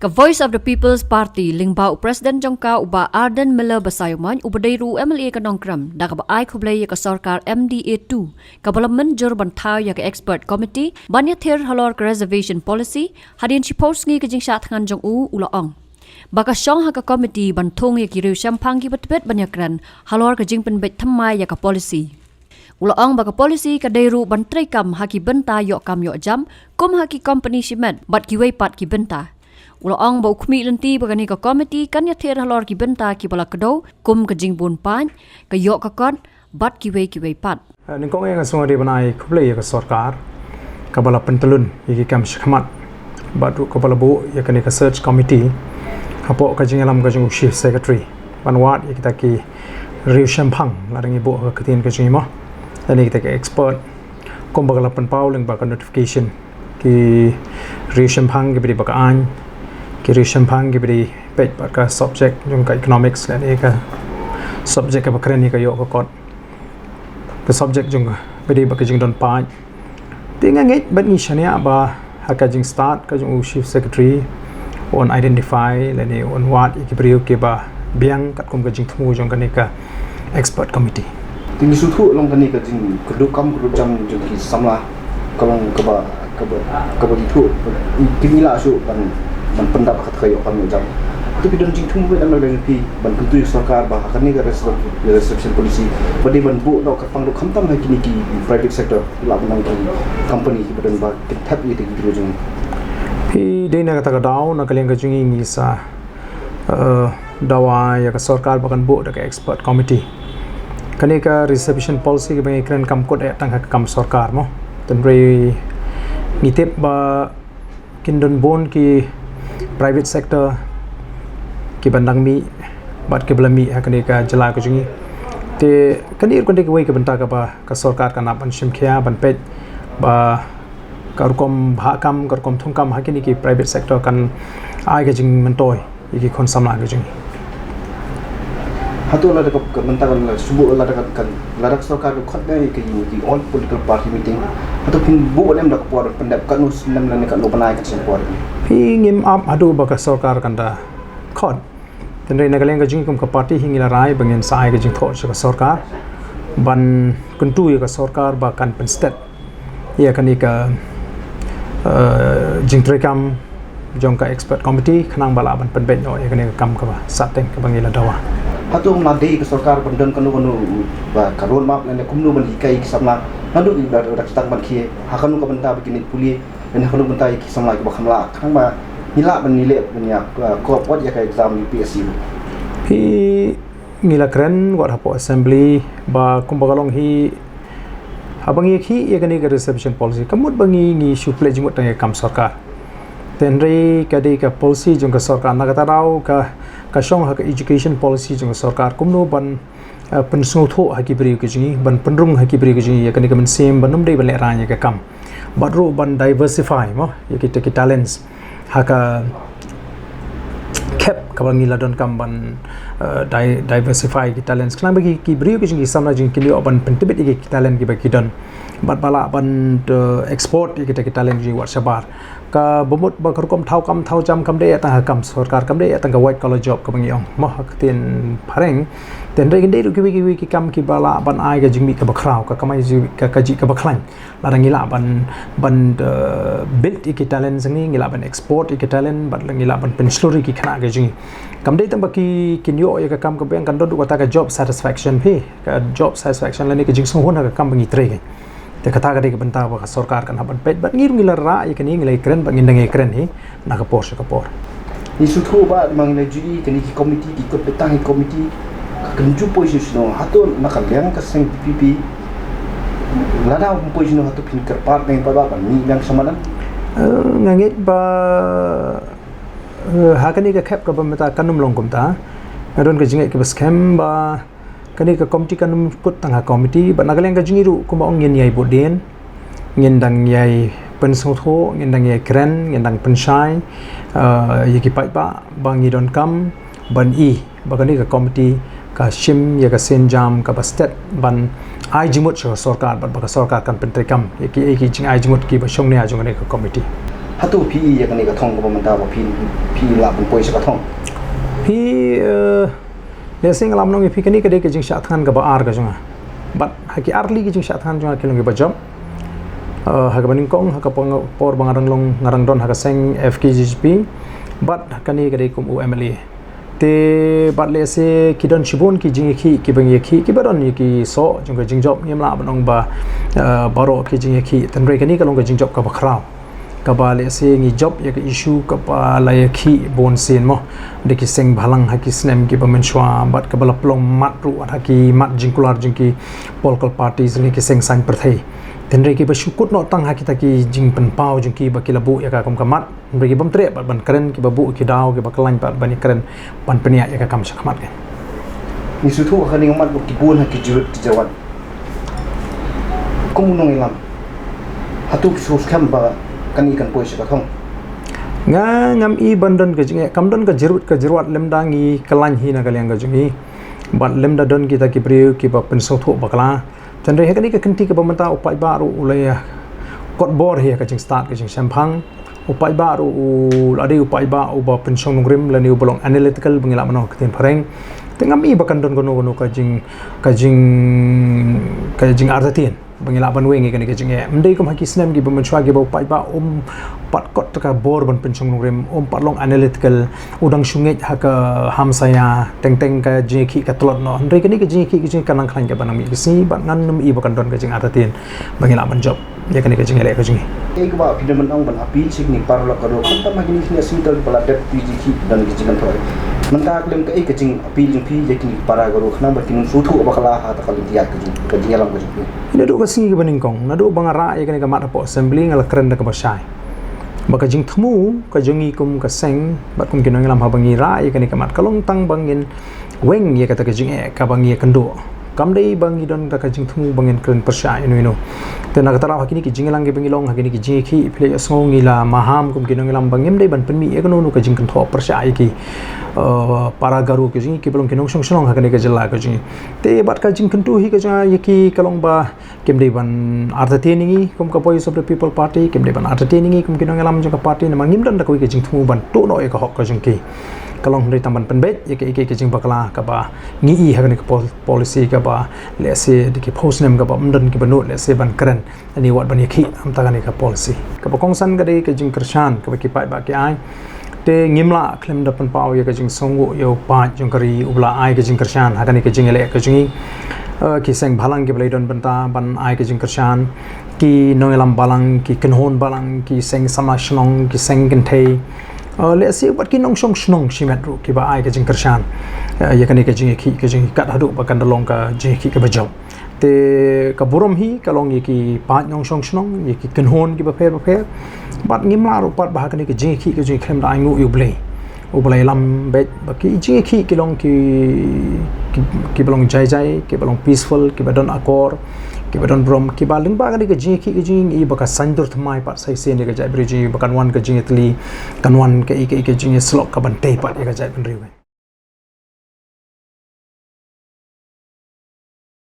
Ka Voice of the People's Party lingbau President Jongka uba Arden Miller Basayuman ubadairu MLA ka nongkram da ka ai khublai ka sarkar MDA2 ka balaman jur banthau ya ka expert committee banya ther halor ka reservation policy hadin chipos ngi ka jingsha thangan jong u ulaong baka shong ha ka committee banthong ya ki riu shampang ki betbet banyakran halor ka jingpen bet thamai ya ka policy ulaong baka policy ka dairu bantrai kam haki benta yo kam yo jam kum haki company shimet bat ki wei pat ki benta ulaong bau khmi lenti bagani ka committee kan ya ther halor ki benta ki bala kdo kum ka jingbun pan ka yo ka kon bat ki wei pat ning kong yang sungai di banai khublai ka sarkar ka bala pentelun iki kam shikmat batu ka bala bu ya kan ka search committee hapo ka jingalam ka jing chief secretary banwat ya kita ki riu shampang larangi bu ka ketin ka jingma dan kita ke expert kum bagala penpau leng baka notification ki riu shampang ki beri baka an kiri shampang ki beri page baka subject jung ka economics dan ka subject ka bakren ni ka yo ka kot ka subject jung beri baka jing don pa tinga ngai bat ni shania ba haka jing start ka jung chief secretary on identify lani on what ikibrio ke ba biang kat kum ka jing thmu jong ka ni ka expert committee tinggi sutu long ka ni ka jing kudu kam kudu jam jung ki samla kalong ka ba itu tinggi la su ban pendapat kat kayo kami jam tapi don jing thmu dan dan pi ban kutu sarkar ba kan ni ka reception policy badi ban bu do ka pang do kham tam ha kini ki private sector la ban company ki badan ba ki thap ni tinggi jing pi dena kata ka daw na kaleng ka jungi ni sa dawa ya ka sarkar bakan bu da ka expert committee kani ka reception policy ke bang ikran kam kod ya tang ka kam sarkar mo tenre nitip ba kindon bon ki private sector ki bandang mi bat ke belami kani ka jala ka jungi te kani ir kon de wei ka banta ka ba ka sarkar ka na ban shimkhia ban pet ba karkom bhakam karkom thungkam hakini ki private sector kan ai ka jing mentoi iki kon samla ka jing hatu la de ka banta ka subu la kan la rak sarkar ko khotne ki all political party meeting hatu pin bu dem da ko por pendap kan us nam la ne kan lo banai ka chen por pi ngim up adu ba ka sarkar kan da khot tenre nagaleng ka jing kum ka party hingila rai bangen sai ka jing tho ka sarkar ban kuntu ya ka sarkar ba kan pen state ya kan ni ka jing trekam jong ka expert committee khanang bala ban pen ben no ya kan ni kam ka ba sateng ka bangila dawa hatu na dei ka sarkar bandan kanu ba karol map ne kumnu ban hikai ki samna nandu ki da stang ban khie hakanu ka banta bikini puli ne hakanu banta ki samla ki ba khamla khang ba nila ban nile ban ya ko pot ya ka exam UPSC pi ngila kren wat hapo assembly ba kumbagalong hi abangi khi ya kani ka reception policy kamut bangi ngi suple jimut tang kam sarkar tenre kadi ka policy jong ka sarkar na kata raw ka shong ha ka education policy jong sarkar kumno ban pensung tho ha ki bri ka jingi ban penrung ha ki bri ka jingi ya kani ka men sem banum dei ban le ranya ka kam badro ban diversify mo ya ki talents ha ka cap ka bangi la don kam ban diversify ki talents klang bagi ki bri ki jingi samna jing ki ban pentibet ki talent ki bagi don bat bala ban export ki talent ji wat sabar ka bomut ba karkom thau jam kam de ta kam sarkar kam de ta ka white collar job ka bangi ong mo tin phareng ten re ginde ki kam ki bala ban ai ga jingmi ka bakrau ka kamai ji ka ji ka baklan la ngila ban build ki talent sangi ngila ban export ki talent bat ngila ban penslori ki khana ga jingi kam de tamba ki kinyo ya ka kam ka beng kan do ta ka job satisfaction phi ka job satisfaction la ni ka jing song hon ka kam bangi tre ga te kata ka de ka banta ba ka sarkar kan haban pet bat ngir ngila ra ya kan ngilai kren ba ngindang kren hi na ka por ni su thu ba mang na ji kan ki committee ki ko petang committee kan ju position hatu na kan yang ka seng pp lada position hatu pin kar part ngai ba ni yang samanan ngangit ba hakani ka khap ka ba mata kanum long kum ta adon ka jingai ka scam ba kani ka committee kanum kut tanga committee ba nagaleng ka jingiru kuma ong ngin yai boden ngin dang yai pensung tho ngin dang yai kren ngin dang penshai yiki pai ba bangi don kam ban i ba kani ka committee ka shim ya ka senjam ka ba state ban ai jimut sarkar ba ka sarkar kan pentrekam yiki jing ai jimut ki ba shong ne ajung ne ka committee hatu pi ya kan ni ka thong ko man ta ba pi la pun poi sa ka thong pi le sing lam nong pi kani ka de ke jing sha than ka ba ar ka junga but haki arli ke jing sha than junga kilong ke ba job ha ka baning kong ha ka por bangarang long ngarang don ha ka seng FKGP but kani ka de kum UMLA te but le se ki don chibon ki jing ki bang ye ki baron ye ki so jung ka jing job nyam la banong ba baro ki jing ki tan re kani ka long ka jing job ka ba khrao ka ba le se ngi job ya ka issue ka pa la ya ki bon sin mo de ki seng bhalang ha ki snem ki ba menshwa bat ka ba plong mat ru ha ki mat jingkular jing ki political parties ni ki seng san prathai ten re ki ba shukut no tang ha ki ta ki jing pen pau jing ki ba ki labu ya ka kom ka mat re ki bam tre ban kren ki ba bu ki daw ki ba klan ba ban kren ban penia ya ka kam shakmat ke ni su thu ka ni mat ko ki bun ha ki jurut ki jawat kum nong ilam hatu ki sus kam ba kan ikan poi sa ka thong ngam i bandan ka jing kam don ka jirwat lemda ngi kalan hi na kalyang ka jungi bat lemda don kita ki priu ki ba penso tho bakla tan re hakani ka kanti ka bamata upai baru ulaya kot bor hi ka jing start ka jing sampang upai baru ade upai ba uba penso ngrim la ni bolong analytical bangila mano ka tin phareng tengam i bakan don gono ka jing ardatin bangila ban wengi kan ke jinge mdei kom haki snem gi bam chwa gi ba pai ba pat kot ka bor ban penchong ngrem pat long analytical udang shunge ha ka ham saya teng ka jinge ki ka tlot no ndrei kan ke jinge ki jinge kanang khang ke banang mi si ban ngan num i ba kan don ka jing atatin bangila ban job ya kan ke jinge le ka jinge ei ka ba pin man ong ban api sik ni par la ka ro kan ta ma gi ni si tel pala dep pi ji ki dan gi jingan thoi man ta klem ka ei ka jing api jing pi je ki para ga ro khna ba kin su thu ba kala ha ta kal tiya ka jing alam ka jing ina do ka singi ka baning kong na do bangara ya kan ka mat po assembly ngal kren da ka basai baka jing thmu ka jongi kum ka seng bat kum kinong lam ha bangi ra ya kan ka mat kalong tang bangin weng ya ka ta ka jing ka bangi kando kam dei bangi don ka jing thmu bangin kren persai inu te na ka tara hakini ki jing lang ge bangi long hakini ki jing ki phle asong ngila maham kum kinong lam bangim dei ban penmi e kono nu ka jing kan tho persai ki para garu ke jing ki belum kinong song song hakani ka jela ka jing te bat ka jing kentu hi ka ja yaki kalong ba kem dei ban artateningi kum ka voice of the people party kem dei ban artateningi kum kinong lam jong ka party na mangim dan da ko ke jing thmu ban to no e ka hok ka jing ki kalong dei tamban penbet yaki ke jing bakala ka ba ngi i hakani ka policy ka ba le se de ki post nem ka ba mdan ki banu le se ban kren ani wat ban yaki am ta ka policy ka ba kongsan ka dei ka jing kershan ka ba ki pai ba ki ai te ngimla klem da pan pau ya ka jing songo yo pa jong kari ubla ai ka jing kershan hakani ka jing ele ka jingi ki seng bhalang ki blai don banta ban ai ka jing kershan ki noilam balang ki kenhon balang ki seng sama shnong ki seng kentei le si bat ki nong shong shnong shimet ru ki ba ai ka jing kershan ya kani ka jing ki ka jing kat hadu ba kan dalong ka jing ki ka bajau te ka burom hi kalong ye ki pa nong shong shnong ye ki kenhon ki ba pher bat ngimla ru pat ba kani ka jing ki ka jing khem da ngu yu blai lam bet ba ki jing ki kilong ki belong jai ki belong peaceful ki badon akor ki badon brom ki ba ling ba kani ka jing ki jing i ba ka sandur thmai pat sai se ne ka jai bri jing ba kan wan ka jing etli kan wan ka i ka jing slok ka ban tei pat ka jai ban riwe